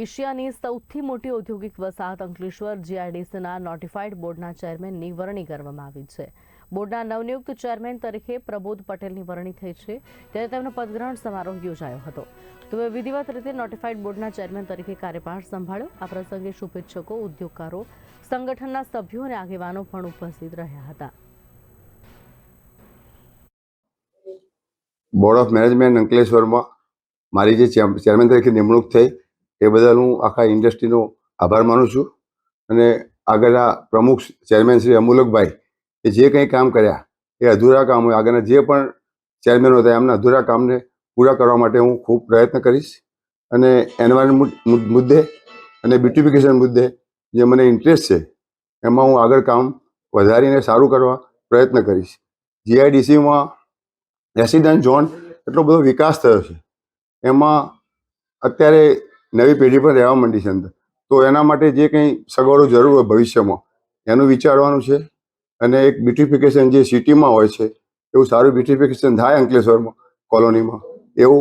એશિયાની સૌથી મોટી ઔદ્યોગિક વસાહત અંકલેશ્વર જીઆઈડીસીના નોટિફાઈડ બોર્ડના ચેરમેનની વરણી કરવામાં આવી છે. બોર્ડના નવનિયુક્ત ચેરમેન તરીકે પ્રબોધ પટેલની વરણી થઈ છે, ત્યારે તેમનો પદગ્રહણ સમારોહ યોજાયો હતો. તેઓએ વિધિવત રીતે નોટિફાઈડ બોર્ડના ચેરમેન તરીકે કાર્યભાર સંભાળ્યો. આ પ્રસંગે શુભેચ્છકો, ઉદ્યોગકારો, સંગઠનના સભ્યો અને આગેવાનો પણ ઉપસ્થિત રહ્યા હતા. બોર્ડ ઓફ મેનેજમેન્ટ અંકલેશ્વરમાં મારી જે ચેરમેન તરીકે નિમણૂક થઈ એ બદલ હું આખા ઇન્ડસ્ટ્રીનો આભાર માનું છું. અને આગળના પ્રમુખ ચેરમેન શ્રી અમૂલકભાઈ એ જે કંઈ કામ કર્યા એ અધૂરા કામ હોય, આગળના જે પણ ચેરમેનો હતા એમના અધૂરા કામને પૂરા કરવા માટે હું ખૂબ પ્રયત્ન કરીશ. અને એન્વાયરમેન્ટ મુદ્દે અને બ્યુટિફિકેશન મુદ્દે જે મને ઇન્ટરેસ્ટ છે એમાં હું આગળ કામ વધારીને સારું કરવા પ્રયત્ન કરીશ. જીઆઈડીસીમાં રેસિડન્ટ ઝોન એટલો બધો વિકાસ થયો છે, એમાં અત્યારે નવી પેઢી પણ રહેવા માંડી છે અંદર, તો એના માટે જે કંઈ સગવડો જરૂર હોય ભવિષ્યમાં એનું વિચારવાનું છે. અને એક બ્યુટિફિકેશન જે સિટીમાં હોય છે એવું સારું બ્યુટિફિકેશન થાય અંકલેશ્વરમાં કોલોનીમાં, એવું